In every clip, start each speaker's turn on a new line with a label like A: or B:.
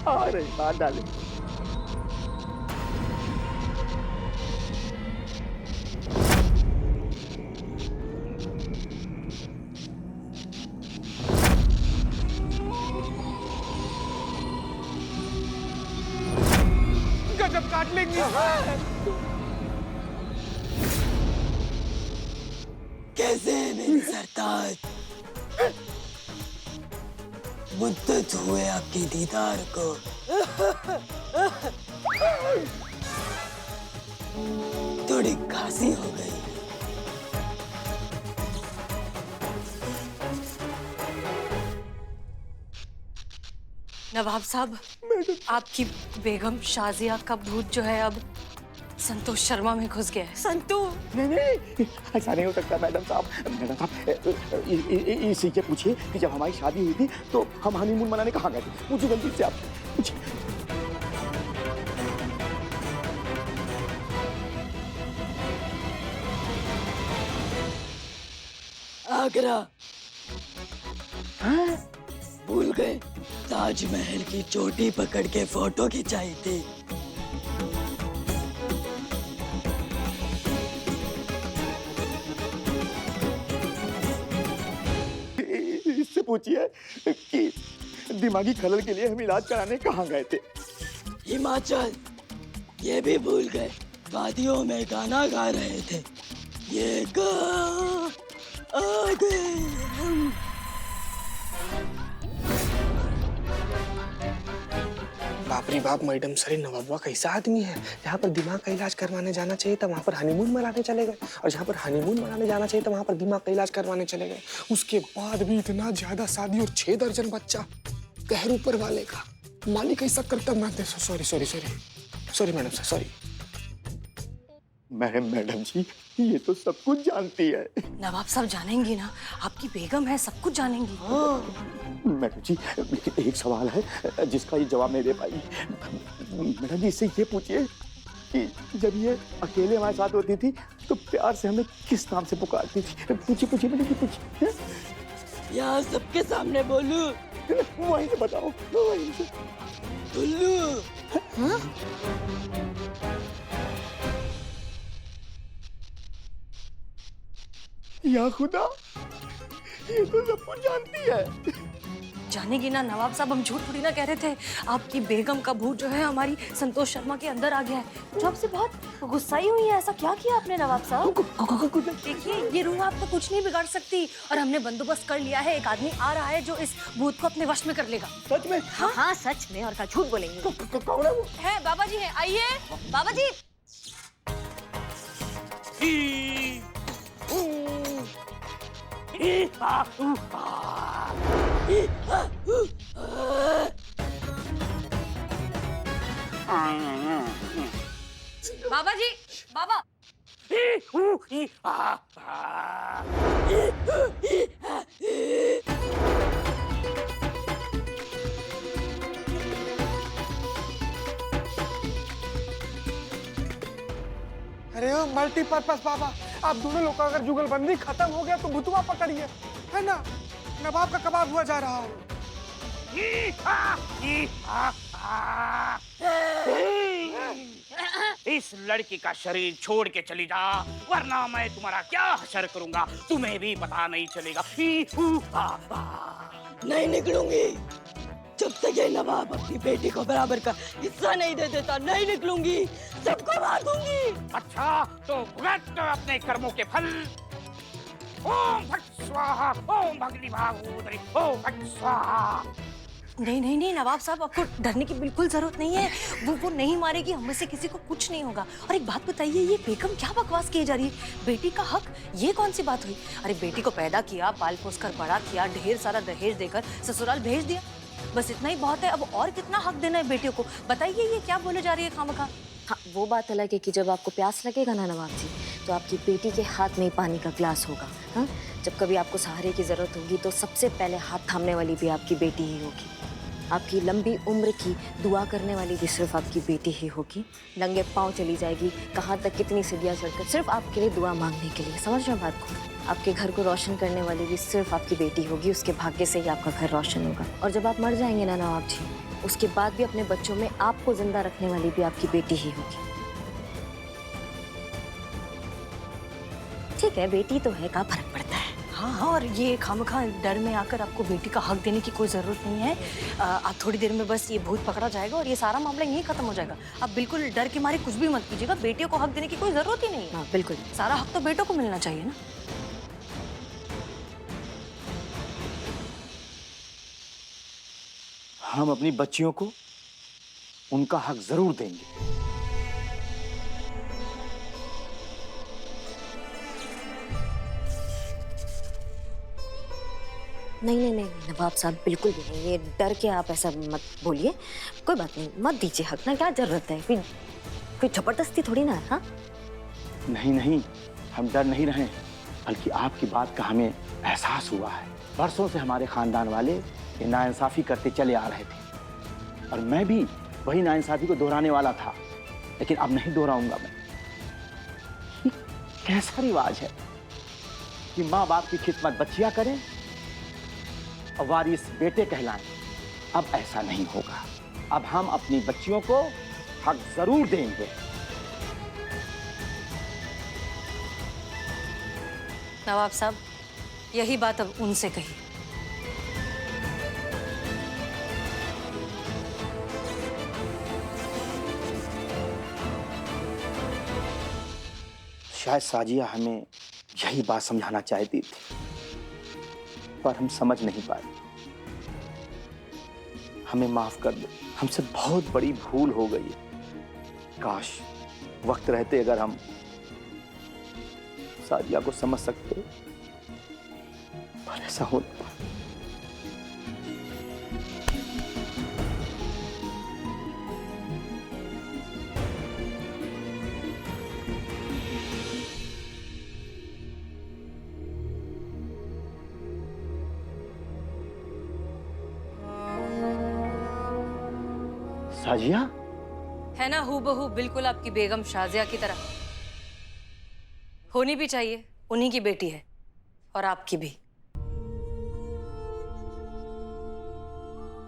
A: अरे बात डाले।
B: गजब काट लेंगे।
C: कैसे है मेरी सरताज? मुद्दत हुए आपके दीदार को। थोड़ी खांसी हो गई।
D: नवाब साहब, आपकी बेगम शाजिया का भूत जो है अब संतोष शर्मा में घुस गया है।
E: संतू,
A: नहीं, ऐसा नहीं हो सकता मैडम साहब। मैडम साहब, इसी से पूछिए कि जब हमारी शादी हुई थी तो हम हनीमून मनाने कहाँ गए थे? पूछिए जल्दी से आप, पूछिए।
C: आगरा। भूल गए? ताजमहल की चोटी पकड़ के फोटो खिंचाई थी।
A: इससे पूछिए कि दिमागी खलल के लिए हम इलाज कराने कहाँ गए थे?
C: हिमाचल। ये भी भूल गए? वादियों में गाना गा रहे थे। ये गा आ गए हम।
B: बाप रे बाप, मैडम सर नवाबा कैसा आदमी है। जहाँ पर दिमाग का इलाज करवाने जाना चाहिए था वहाँ पर हनीमून मनाने चले गए, और जहाँ पर हनीमून मनाने जाना चाहिए था वहाँ पर दिमाग का इलाज करवाने चले गए। उसके बाद भी इतना ज्यादा शादी और 6 दर्जन बच्चा। कहर ऊपर वाले का। मालिक ऐसा करता ना दे। Sorry sorry sorry sorry madam sir, sorry.
A: Madam ji, ये तो सब कुछ जानती है।
D: नवाब साहब जानेंगी ना, आपकी बेगम है, सब कुछ जानेंगी।
A: मैडम जी, एक सवाल है जिसका ये जवाब नहीं दे पाई। मैडम जी, इससे ये पूछिए कि जब ये अकेले हमारे साथ होती थी तो प्यार से हमें किस नाम से पुकारती थी? पूछिए पूछिए मैडम जी, पूछिए।
C: यहाँ सबके सामने बोलूं?
A: वहीं से बताओ, वहीं से।
C: उल्लू।
A: या खुदा, ये तो सब कुछ जानती है।
D: जानेगी ना नवाब साहब, हम झूठ थोड़ी ना कह रहे थे। आपकी बेगम का भूत जो है हमारी संतोष शर्मा के अंदर आ गया है। जो आपसे बहुत गुस्साई हुई है। ऐसा क्या किया आपने नवाब साहब? देखिए, ये रूह आपको कुछ नहीं बिगाड़ सकती, और हमने बंदोबस्त कर लिया है। एक आदमी आ रहा है जो इस भूत को अपने वश में कर लेगा।
A: सच में?
E: हाँ हाँ सच में, और क्या झूठ बोलेंगे।
A: कौन है वो?
D: है बाबा जी, है, आइए बाबा जी। बाबा जी, बाबा।
B: अरे ओ मल्टीपर्पज बाबा, आप दोनों लोग का अगर जुगलबंदी खत्म हो गया तो भुतवा पकड़िए, है ना? नवाब का कबाब हुआ जा रहा है।
F: इस लड़की का शरीर छोड़ के चली जा, वरना मैं तुम्हारा क्या हशर करूंगा तुम्हें भी पता नहीं चलेगा।
C: नहीं निकलूंगी जब तक ये नवाब अपनी बेटी को बराबर का हिस्सा नहीं दे देता। नहीं निकलूंगी, सबको मार दूंगी।
F: अच्छा, तो भुगत अपने कर्मों के फल। ओम भट स्वाहा, ओम भगली भागोदरी, ओम भट स्वाहा।
D: नहीं नहीं नहीं नवाब साहब, आपको डरने की बिल्कुल जरूरत नहीं है। वो नहीं मारेगी, हम में से किसी को कुछ नहीं होगा। और एक बात बताइए, ये बेगम क्या बकवास की जा रही है? बेटी का हक, ये कौन सी बात हुई? अरे बेटी को पैदा किया, पाल पोस कर बड़ा किया, ढेर सारा दहेज देकर ससुराल भेज दिया, बस इतना ही बहुत है। अब और कितना हक देना है बेटियों को? बताइए, ये क्या बोले जा रही है खामखा?
E: हाँ, वो बात अलग है कि जब आपको प्यास लगेगा ना नवाब जी, तो आपकी बेटी के हाथ में ही पानी का ग्लास होगा। हाँ, जब कभी आपको सहारे की जरूरत होगी तो सबसे पहले हाथ थामने वाली भी आपकी बेटी ही होगी। आपकी लंबी उम्र की दुआ करने वाली भी सिर्फ आपकी बेटी ही होगी। नंगे पाँव चली जाएगी कहाँ तक, कितनी सीढ़ियाँ चढ़कर, सिर्फ आपके लिए दुआ मांगने के लिए। समझ रहे हो बात को? आपके घर को रोशन करने वाली भी सिर्फ आपकी बेटी होगी। उसके भाग्य से ही आपका घर रोशन होगा। और जब आप मर जाएंगे ना नवाब जी, उसके बाद भी अपने बच्चों में आपको जिंदा रखने वाली भी आपकी बेटी ही होगी। ठीक है, बेटी तो है, क्या फर्क पड़ता है।
D: हाँ हाँ, और ये खामखा डर में आकर आपको बेटी का हक देने की कोई ज़रूरत नहीं है। आप थोड़ी देर में बस ये भूत पकड़ा जाएगा और ये सारा मामला यहीं खत्म हो जाएगा। आप बिल्कुल डर के मारे कुछ भी मत कीजिएगा। बेटियों को हक देने की कोई ज़रूरत ही नहीं है।
E: हाँ बिल्कुल।
D: सारा हक तो बेटों को मिलना चाहिए ना।
A: हम अपनी बच्चियों को उनका हक जरूर देंगे।
E: नहीं नहीं नहीं नवाब साहब, बिल्कुल भी नहीं। ये डर के आप ऐसा मत बोलिए। कोई बात नहीं, मत दीजिए हक ना, क्या जरूरत है। कोई जबरदस्ती थोड़ी ना है। हाँ
A: नहीं नहीं, हम डर नहीं रहे, बल्कि आपकी बात का हमें एहसास हुआ है। बरसों से हमारे खानदान वाले ये नाइंसाफी करते चले आ रहे थे और मैं भी वही नाइंसाफी को दोहराने वाला था, लेकिन अब नहीं दोहराऊंगा मैं। ये कैसा रिवाज है कि माँ बाप की खिदमत बच्चियां करें और वारिस बेटे कहलाएं। अब ऐसा नहीं होगा। अब हम अपनी बच्चियों को हक जरूर देंगे।
D: नवाब साहब, यही बात अब उनसे कही।
A: शायद साजिया हमें यही बात समझाना चाहती थी, पर हम समझ नहीं पाए। हमें माफ कर दो, हमसे बहुत बड़ी भूल हो गई है। काश वक्त रहते अगर हम साजिया को समझ सकते, पर ऐसा हो नहीं पाया। साजिया
D: है ना हूबहू बिल्कुल आपकी बेगम शाजिया की तरह। होनी भी चाहिए, उन्हीं की बेटी है और आपकी भी।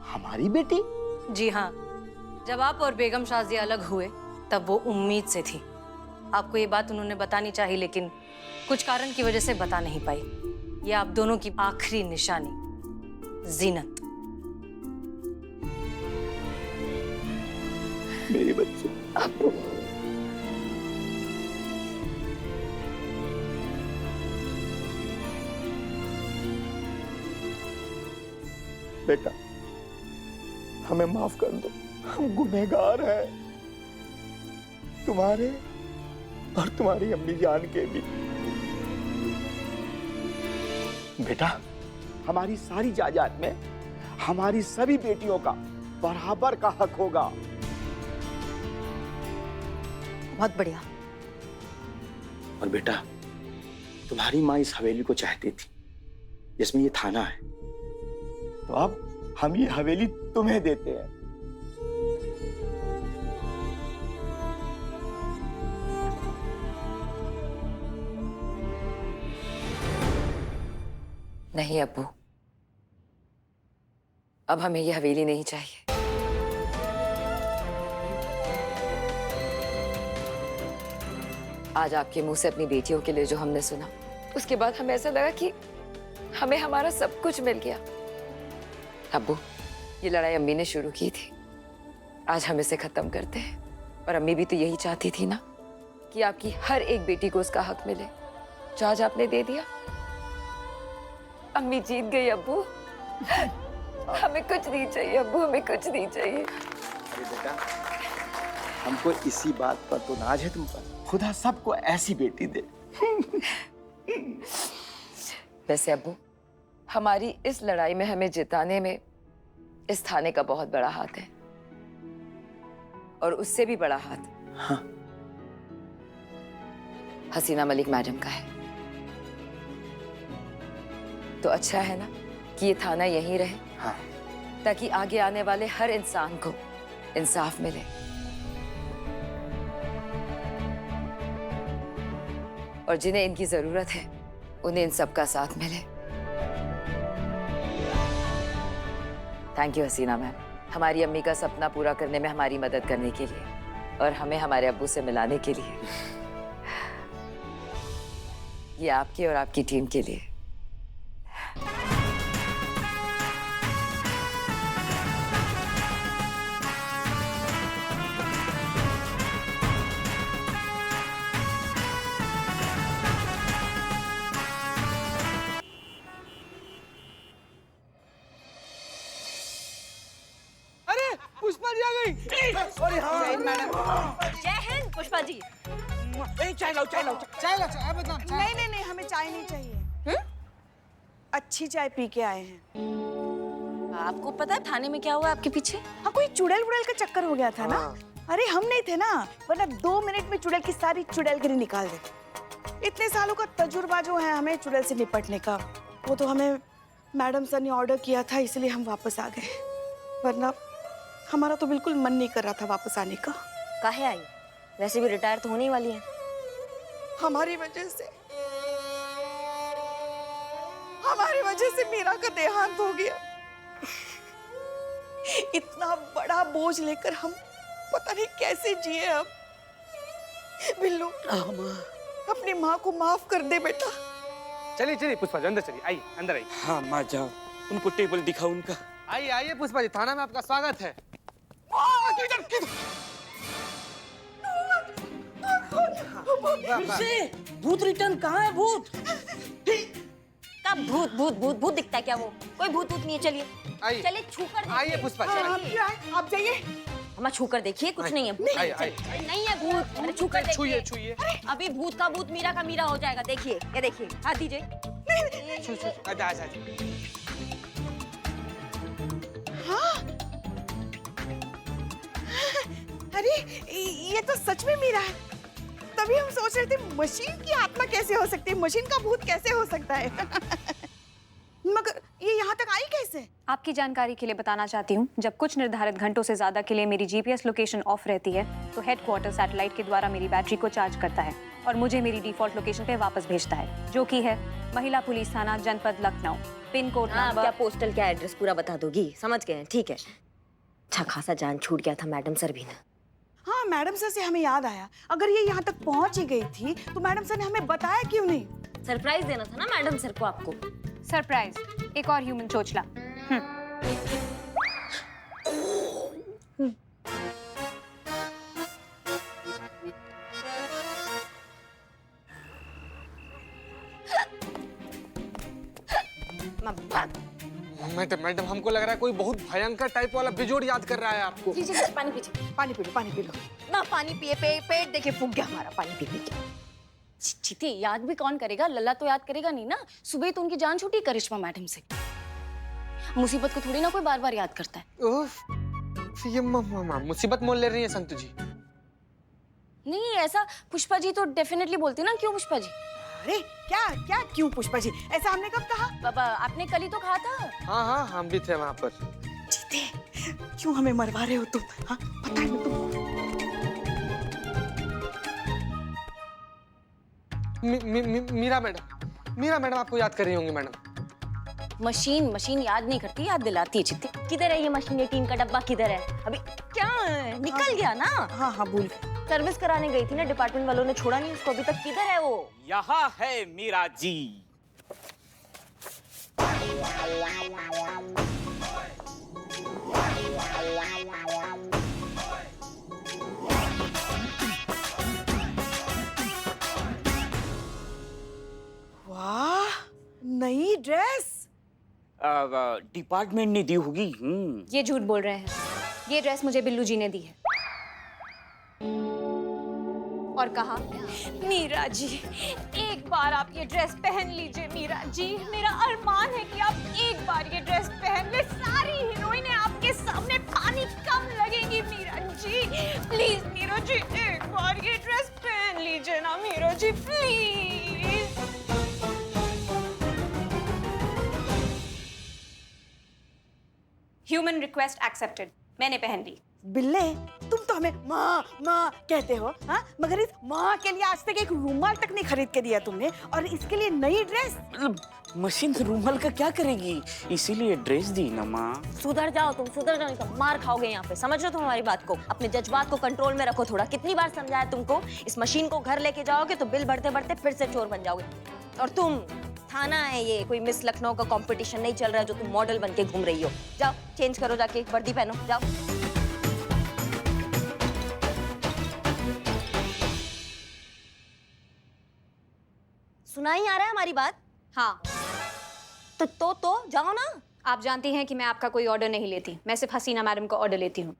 A: हमारी बेटी?
D: जी हाँ, जब आप और बेगम शाजिया अलग हुए तब वो उम्मीद से थी। आपको ये बात उन्होंने बतानी चाहिए, लेकिन कुछ कारण की वजह से बता नहीं पाई। ये आप दोनों की आखिरी निशानी, जीनत।
A: मेरे बच्चे, आपको बेटा, हमें माफ कर दो। हम गुनहगार हैं, तुम्हारे और तुम्हारी अम्मी जान के भी। बेटा, हमारी सारी जायदाद में हमारी सभी बेटियों का बराबर का हक होगा।
E: बहुत बढ़िया।
A: और बेटा, तुम्हारी माँ इस हवेली को चाहती थी जिसमें ये थाना है, तो अब हम ये हवेली तुम्हें देते हैं।
G: नहीं अब्बू, अब हमें ये हवेली नहीं चाहिए। आज आपके मुंह से अपनी बेटियों के लिए जो हमने सुना, उसके बाद हमें ऐसा लगा कि हमें हमारा सब कुछ मिल गया। अब्बू, ये लड़ाई अम्मी ने शुरू की थी, आज हम इसे खत्म करते हैं। और अम्मी भी तो यही चाहती थी ना कि आपकी हर एक बेटी को उसका हक मिले, जो आज आपने दे दिया। अम्मी जीत गई अब्बू। हमें कुछ नहीं चाहिए अब्बू, हमें कुछ नहीं चाहिए।
A: अरे बेटा, हमको इसी बात पर तो नाज है तुम पर। खुदा सबको ऐसी बेटी दे।
G: वैसे अब्बू, हमारी इस लड़ाई में हमें जिताने में इस थाने का बहुत बड़ा हाथ है, और उससे भी बड़ा हाथ
A: हाँ।
G: हसीना मलिक मैडम का है। तो अच्छा है ना कि ये थाना यहीं रहे,
A: हाँ।
G: ताकि आगे आने वाले हर इंसान को इंसाफ मिले। और जिन्हें इनकी जरूरत है उन्हें इन सबका साथ मिले। थैंक यू हसीना मैम, हमारी अम्मी का सपना पूरा करने में हमारी मदद करने के लिए और हमें हमारे अब्बू से मिलाने के लिए। ये आपके और आपकी टीम के लिए।
B: अरे पुष्पा जी आ गई। अरे हाँ
D: जय हिंद पुष्पा जी।
B: चाय लाओ चाय लाओ।
H: नहीं नहीं नहीं, हमें चाय नहीं चाहिए। अच्छी चाय पी के आए हैं।
E: आपको पता है थाने में क्या हुआ आपके पीछे?
H: हाँ, कोई चुड़ैल वुड़ैल का चक्कर हो गया था ना। अरे हम नहीं थे ना, वरना 2 मिनट में चुड़ैल की सारी चुड़ैलगिरी निकाल देते। इतने सालों का तजुर्बा जो है हमें चुड़ैल से निपटने का, वो तो हमें मैडम सर ने ऑर्डर किया था, इसलिए हम वापस आ गए। वरना हमारा तो बिल्कुल मन नहीं कर रहा था वापस आने का।
E: काहे आई? वैसे भी रिटायर तो होने ही वाली है।
H: हमारी वजह से मीरा का देहांत हो गया। इतना बड़ा बोझ लेकर हम पता नहीं कैसे जिए अब। बिल्लू, अपनी माँ को माफ कर दे बेटा।
B: चलिए चलिए पुष्पा जी अंदर चलिए, आइए अंदर आइए।
A: हाँ माँ जाओ, उनको टेबल दिखाओ उनका।
B: आइए आइए पुष्पा जी, थाना में आपका स्वागत है।
C: भूत रिटर्न कहाँ है? भूत
E: कब भूत भूत भूत भूत दिखता है क्या? वो कोई भूत भूत नहीं है। चलिए
B: आइए
E: चलिए छू कर देखिए।
B: आइए पुष्पा जी आइए।
H: आप जाइए।
E: हम छू कर देखिए, कुछ नहीं है।
B: आइए आइए।
E: नहीं है भूत। अरे छू कर देखिए।
B: छुइए छुइए।
E: अभी भूत का भूत मीरा का मीरा हो जाएगा। देखिए, ये देखिए, हाथ दीजिए।
B: आजा आजा।
H: अरे ये तो सच में मीरा है। तभी हम सोच रहे थे मशीन की आत्मा कैसे हो सकती है, मशीन का भूत कैसे हो सकता है। मगर ये यहाँ तक आई कैसे?
I: आपकी जानकारी के लिए बताना चाहती हूँ, जब कुछ निर्धारित घंटों से ज्यादा के लिए मेरी जीपीएस लोकेशन ऑफ रहती है तो हेडक्वार्टर सैटेलाइट के द्वारा मेरी बैटरी को चार्ज करता है और मुझे मेरी डिफॉल्ट लोकेशन पे वापस भेजता है, जो कि है महिला पुलिस थाना, जनपद लखनऊ, पिन कोड नंबर।
E: क्या पोस्टल क्या एड्रेस पूरा बता दोगी? समझ गए, ठीक है। अच्छा खासा जान छूट गया था मैडम सर भी ना।
H: हाँ, मैडम सर से हमें याद आया, अगर ये यहाँ तक पहुँच ही गई थी तो मैडम सर ने हमें बताया क्यों नहीं?
E: सरप्राइज देना था ना मैडम सर को आपको।
I: सरप्राइज, एक और ह्यूमन चोचला।
B: मैडम मैडम हमको लग रहा है कोई बहुत भयंकर टाइप वाला बिजोड़ याद कर रहा है आपको।
E: जी, पानी पीजिए।
H: पानी पी लो, पानी पी लो।
E: ना पानी पिए, पेट देखिए फूक गया हमारा पानी पी पी के।
I: चिती, याद भी कौन करेगा? लल्ला तो याद करेगा नहीं ना। सुबह तो उनकी जान छूटी करिश्मा मैडम से। मुसीबत को थोड़ी ना कोई बार बार याद करता है।
B: ये मुसीबत मोल ले रही है संतु जी।
I: नहीं, ऐसा पुष्पा जी तो डेफिनेटली बोलती ना। क्यों पुष्पा जी?
H: अरे क्या क्या क्यों पुष्पा जी, ऐसा हमने कब कहा?
I: बाबा, आपने कल ही तो कहा था।
B: हाँ हाँ हम भी थे वहाँ पर।
H: जीते, क्यों हमें मरवा रहे हो तुम? हाँ, पता है ना तुमको?
B: मीरा मैडम आपको याद कर रही होंगी मैडम।
I: मशीन याद नहीं करती, याद दिलाती है। चित्ती,
E: किधर है ये मशीन? ये टीम का डब्बा किधर है? अभी क्या निकल गया ना?
H: हाँ हाँ भूल गए।
E: सर्विस कराने गई थी ना, डिपार्टमेंट वालों ने छोड़ा नहीं उसको अभी तक। किधर है वो?
F: यहाँ है मीरा जी।
H: वाह, नई ड्रेस।
F: डिपार्टमेंट ने दी होगी।
I: ये झूठ बोल रहे हैं। ये ड्रेस मुझे बिल्लू जी ने दी है और कहा, मीरा जी एक बार आप ये ड्रेस पहन लीजिए। मीरा जी, मेरा अरमान है कि आप एक बार ये ड्रेस पहन ले। सारी हीरोइनें आपके साथ सामने पानी कम लगेगी मीरा जी। प्लीज मीरा जी एक बार ये ड्रेस पहन लीजिए ना Meera ji please. Human request accepted, मैंने पहन ली।
H: बिल्ले, तुम तो हमें माँ माँ कहते हो, हाँ? मगर इस माँ के लिए आज तक एक रूमाल तक नहीं खरीद के दिया तुमने, और इसके लिए नई ड्रेस।
B: मशीन रूमाल का क्या करेगी, इसीलिए ड्रेस दी ना माँ।
E: सुधर जाओ तुम, सुधर जाओ, नहीं तो मार खाओगे यहाँ पे। समझ लो तुम हमारी बात को, अपने जज्बात को कंट्रोल में रखो थोड़ा। कितनी बार समझाया तुमको, इस मशीन को घर लेके जाओगे तो बिल बढ़ते बढ़ते फिर से चोर बन जाओगे। और तुम, थाना है ये, कोई मिस लखनऊ का कंपटीशन नहीं चल रहा है जो तुम मॉडल बन के घूम रही हो। जाओ चेंज करो, जाके वर्दी पहनो, जाओ। सुनाई आ रहा है हमारी बात?
I: हाँ,
E: तो जाओ ना।
I: आप जानती हैं कि मैं आपका कोई ऑर्डर नहीं लेती, मैं सिर्फ हसीना मैडम का ऑर्डर लेती हूँ।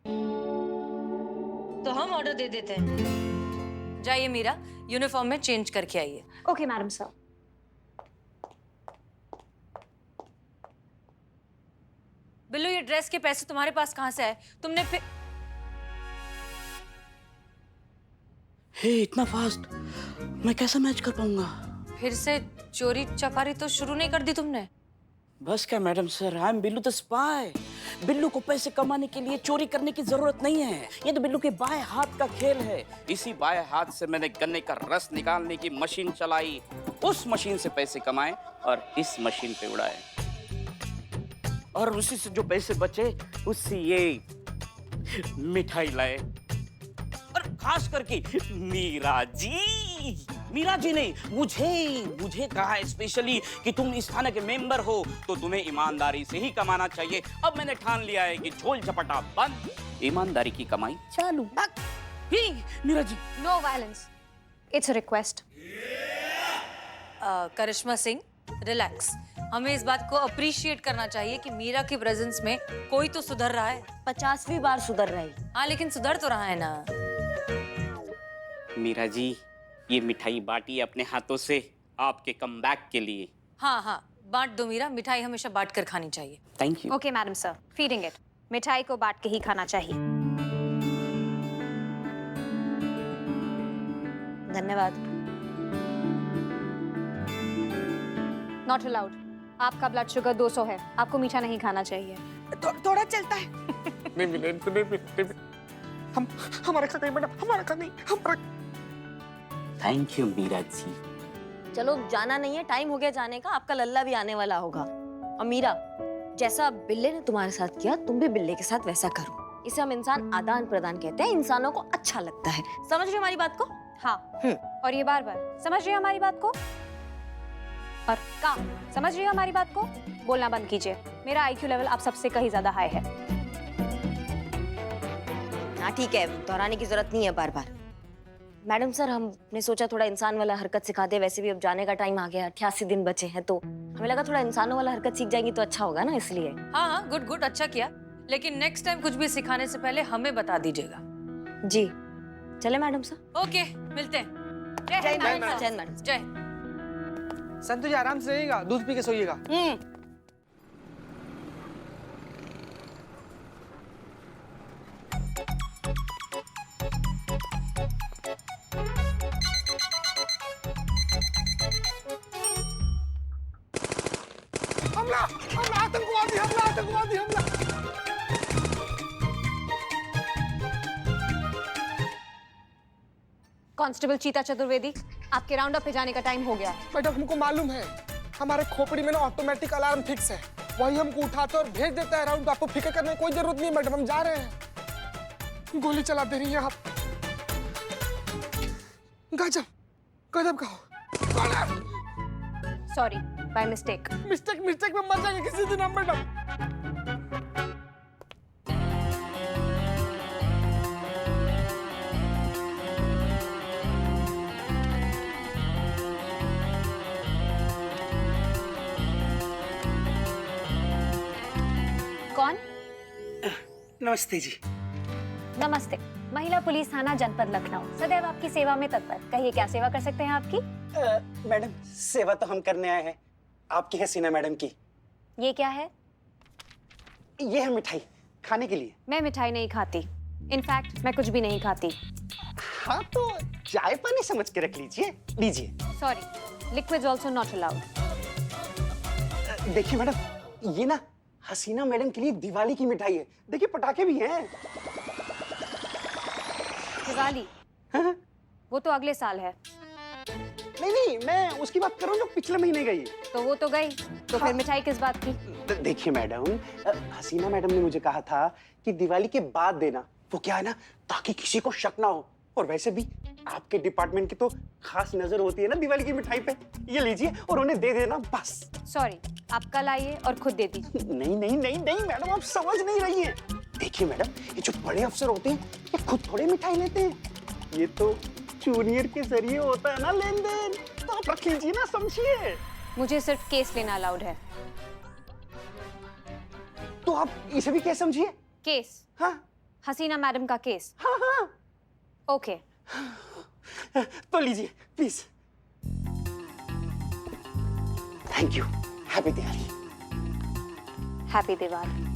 D: तो हम ऑर्डर दे देते हैं। जाइए मीरा, यूनिफॉर्म में चेंज करके आइए।
I: Okay madam sir.
D: बिल्लू, ये ड्रेस के पैसे तुम्हारे पास कहाँ से आए? तुमने फिर
B: हे इतना फास्ट, मैं कैसे मैच कर पाऊंगा?
D: फिर से चोरी चकारी तो शुरू नहीं कर दी तुमने?
B: बस क्या madam sir, I am Billu the spy. Billu को पैसे कमाने के लिए चोरी करने की जरूरत नहीं है, ये तो बिल्लू के बाएं हाथ का खेल है। इसी बाएं हाथ से मैंने गन्ने का रस निकालने की मशीन चलाई, उस मशीन से पैसे कमाए और इस मशीन पे उड़ाए, और उसी से जो पैसे बचे उससे ये मिठाई लाए। और खास करके मीरा जी ने मुझे कहा है स्पेशली कि तुम इस थाने के मेंबर हो तो तुम्हें ईमानदारी से ही कमाना चाहिए। अब मैंने ठान लिया है कि झोल झपटा बंद, ईमानदारी की कमाई चालू। Meera ji,
I: no violence, it's a request.
D: Karishma Singh, relax. हमें इस बात को अप्रिशिएट करना चाहिए कि मीरा के प्रेजेंस में कोई तो सुधर रहा है।
E: 50वीं बार सुधर रही।
D: हाँ, लेकिन सुधर तो रहा है ना।
B: मीरा जी, ये मिठाई बांटी अपने हाथों से आपके कमबैक के लिए।
D: हाँ हाँ, बांट दो मीरा, मिठाई हमेशा बांट कर खानी चाहिए।
B: Thank you.
I: Okay madam sir, feeding it. मिठाई को बांट के ही खाना चाहिए।
E: धन्यवाद।
I: Not allowed. आपका ब्लड शुगर 200 है, आपको मीठा नहीं खाना चाहिए।
H: थोड़ा चलता है।
B: नहीं,
F: हमारा खा गई मैडम, हमारा खा गई, हमारा।
B: Thank you Meera ji.
E: चलो जाना नहीं है, टाइम हो गया जाने का, आपका लल्ला भी आने वाला होगा। और मीरा, जैसा बिल्ले ने तुम्हारे साथ किया, तुम भी बिल्ले के साथ वैसा करो। इसे हम इंसान आदान प्रदान कहते हैं, इंसानों को अच्छा लगता है। समझ रहे हो हमारी बात को?
I: हाँ, और ये बार बार समझ रही हो हमारी बात को? और काम समझ रही हो हमारी बात को? बोलना बंद कीजिए, मेरा आईक्यू लेवल आप सबसे कहीं ज्यादा हाई है।
E: हाँ ठीक है, दोहराने की जरूरत नहीं है बार बार। मैडम सर, हमने सोचा थोड़ा इंसान वाला हरकत सिखा दे, वैसे भी अब जाने का टाइम आ गया, 88 दिन बचे हैं, तो हमें लगा थोड़ा इंसानों वाला हरकत सीख जाएंगी तो अच्छा होगा ना, इसलिए।
D: हाँ हाँ, गुड गुड, अच्छा किया। लेकिन नेक्स्ट टाइम कुछ भी सिखाने से पहले हमें बता दीजिएगा।
E: जी चले मैडम सर।
D: ओके, मिलते हैं।
E: जय मैडम। जय मैडम।
D: जय।
B: संतोष जी आराम से रहिएगा, दूध पी के सोइएगा।
F: हमला, हमला, आतंकवादी हमला, आतंकवादी हमला।
I: कांस्टेबल चीता चतुर्वेदी, आपके राउंड अप पे जाने का टाइम हो गया।
F: मैडम हमको मालूम है, हमारे खोपड़ी में ना ऑटोमेटिक अलार्म फिक्स है, वही हमको उठाता और भेज देता है राउंड। आपको फिक्र करने की कोई जरूरत नहीं मैडम, हम जा रहे हैं। गोली चला दे रही हैं आप। गजब, गजब का हो।
I: Sorry, by mistake.
F: मिस्टेक में मर जाएंगे किसी दिन हम मैडम।
I: कौन?
B: नमस्ते जी।
I: नमस्ते, महिला पुलिस थाना जनपद लखनऊ, सदैव आपकी सेवा में तत्पर। कहिए क्या सेवा कर सकते हैं आपकी?
J: मैडम, सेवा तो हम करने आए हैं आपकी, हसीना मैडम की।
I: ये क्या है?
J: ये है मिठाई, खाने के लिए?
I: मैं मिठाई नहीं खाती। इनफैक्ट मैं कुछ भी नहीं खाती।
J: हाँ तो चाय पानी समझ के रख लीजिए, लीजिए।
I: Sorry, liquids also not allowed.
J: देखिए मैडम, ये ना हसीना मैडम के लिए दिवाली की मिठाई है। देखिए पटाखे भी हैं।
I: दिवाली?
J: हाँ?
I: वो तो अगले साल है।
J: नहीं नहीं, मैं उसकी बात कर रहा हूँ जो पिछले महीने गई।
I: तो वो तो गई, तो फिर मिठाई किस बात की?
J: देखिए मैडम, हसीना मैडम ने मुझे कहा था कि दिवाली के बाद देना। वो क्या है ना, ताकि किसी को शक ना हो। और वैसे भी आपके डिपार्टमेंट की तो खास नजर होती है ना दिवाली की मिठाई पे। ये लीजिए और उन्हें दे देना बस।
I: सॉरी, आप कल आइए और खुद दे दीजिए।
J: नहीं नहीं नहीं नहीं मैडम, आप समझ नहीं रही हैं। देखिए मैडम, ये जो बड़े अफसर होते हैं ये खुद थोड़े मिठाई लेते हैं। ये तो जूनियर के जरिए होता है ना लेन देन। तो आप रख लीजिए ना, समझिए।
I: मुझे सिर्फ केस लेना अलाउड है।
J: तो आप इसे भी क्या समझिए?
I: केस?
J: हाँ
I: हसीना मैडम का केस?
J: हाँ हाँ।
I: ओके।
J: तो लीजिए please. Thank you. Happy Diwali.
I: Happy Diwali.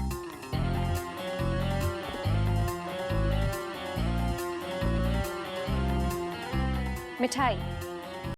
I: मिठाई